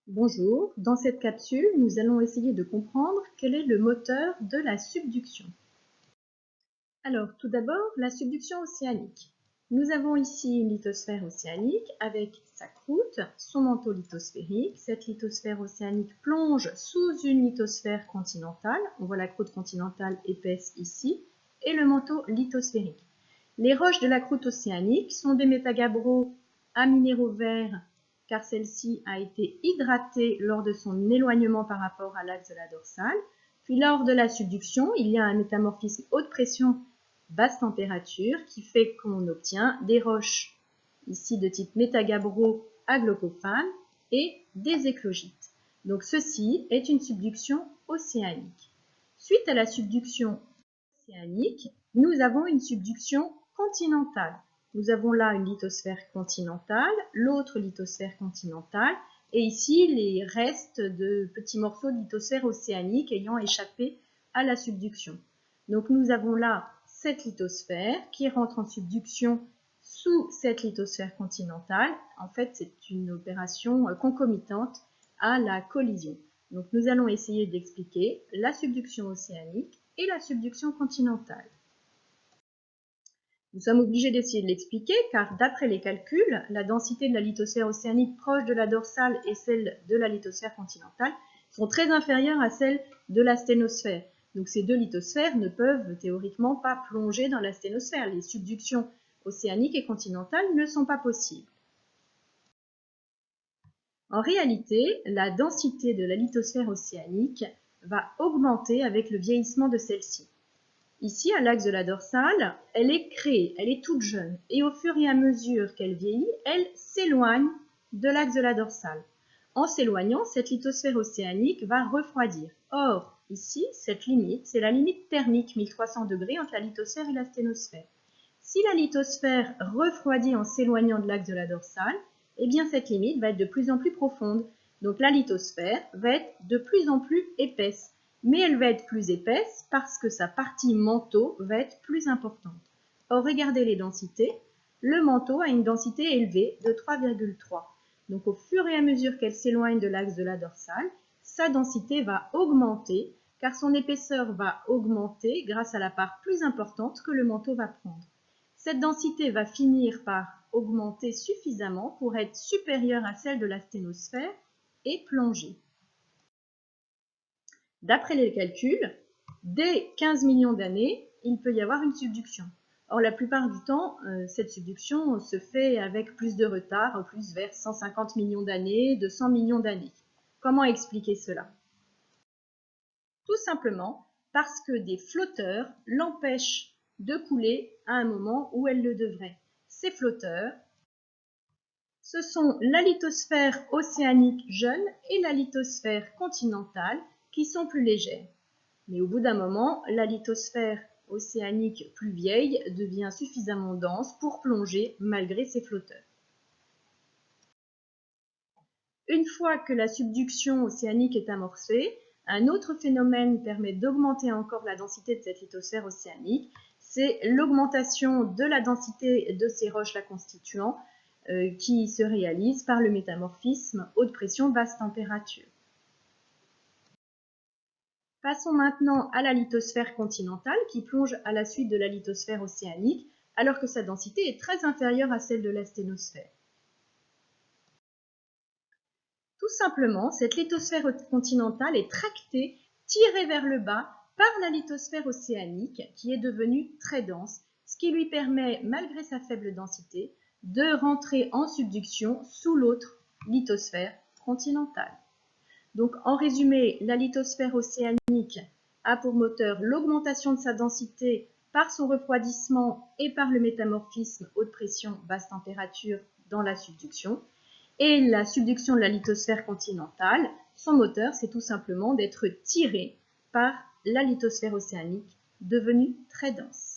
Bonjour, dans cette capsule, nous allons essayer de comprendre quel est le moteur de la subduction. Alors, tout d'abord, la subduction océanique. Nous avons ici une lithosphère océanique avec sa croûte, son manteau lithosphérique. Cette lithosphère océanique plonge sous une lithosphère continentale. On voit la croûte continentale épaisse ici, et le manteau lithosphérique. Les roches de la croûte océanique sont des métagabbros à minéraux verts car celle-ci a été hydratée lors de son éloignement par rapport à l'axe de la dorsale. Puis lors de la subduction, il y a un métamorphisme haute pression, basse température qui fait qu'on obtient des roches ici de type métagabbro à glaucophane et des éclogites. Donc ceci est une subduction océanique. Suite à la subduction océanique, nous avons une subduction continentale. Nous avons là une lithosphère continentale, l'autre lithosphère continentale, et ici les restes de petits morceaux de lithosphère océanique ayant échappé à la subduction. Donc nous avons là cette lithosphère qui rentre en subduction sous cette lithosphère continentale. En fait, c'est une opération concomitante à la collision. Donc nous allons essayer d'expliquer la subduction océanique et la subduction continentale. Nous sommes obligés d'essayer de l'expliquer car d'après les calculs, la densité de la lithosphère océanique proche de la dorsale et celle de la lithosphère continentale sont très inférieures à celles de la sténosphère. Donc ces deux lithosphères ne peuvent théoriquement pas plonger dans la sténosphère. Les subductions océaniques et continentales ne sont pas possibles. En réalité, la densité de la lithosphère océanique va augmenter avec le vieillissement de celle-ci. Ici, à l'axe de la dorsale, elle est créée, elle est toute jeune, et au fur et à mesure qu'elle vieillit, elle s'éloigne de l'axe de la dorsale. En s'éloignant, cette lithosphère océanique va refroidir. Or, ici, cette limite, c'est la limite thermique, 1300 degrés, entre la lithosphère et la sténosphère. Si la lithosphère refroidit en s'éloignant de l'axe de la dorsale, eh bien cette limite va être de plus en plus profonde. Donc la lithosphère va être de plus en plus épaisse. Mais elle va être plus épaisse parce que sa partie manteau va être plus importante. Or, regardez les densités. Le manteau a une densité élevée de 3,3. Donc au fur et à mesure qu'elle s'éloigne de l'axe de la dorsale, sa densité va augmenter car son épaisseur va augmenter grâce à la part plus importante que le manteau va prendre. Cette densité va finir par augmenter suffisamment pour être supérieure à celle de la sténosphère et plonger. D'après les calculs, dès 15 millions d'années, il peut y avoir une subduction. Or, la plupart du temps, cette subduction se fait avec plus de retard, plus vers 150 millions d'années, 200 millions d'années. Comment expliquer cela? Tout simplement parce que des flotteurs l'empêchent de couler à un moment où elle le devrait. Ces flotteurs, ce sont la lithosphère océanique jeune et la lithosphère continentale qui sont plus légères. Mais au bout d'un moment, la lithosphère océanique plus vieille devient suffisamment dense pour plonger malgré ses flotteurs. Une fois que la subduction océanique est amorcée, un autre phénomène permet d'augmenter encore la densité de cette lithosphère océanique, c'est l'augmentation de la densité de ces roches la constituant qui se réalise par le métamorphisme haute pression basse température. Passons maintenant à la lithosphère continentale qui plonge à la suite de la lithosphère océanique alors que sa densité est très inférieure à celle de la sténosphère. Tout simplement, cette lithosphère continentale est tractée, tirée vers le bas par la lithosphère océanique qui est devenue très dense, ce qui lui permet, malgré sa faible densité, de rentrer en subduction sous l'autre lithosphère continentale. Donc, en résumé, la lithosphère océanique a pour moteur l'augmentation de sa densité par son refroidissement et par le métamorphisme haute pression, basse température dans la subduction. Et la subduction de la lithosphère continentale, son moteur, c'est tout simplement d'être tiré par la lithosphère océanique devenue très dense.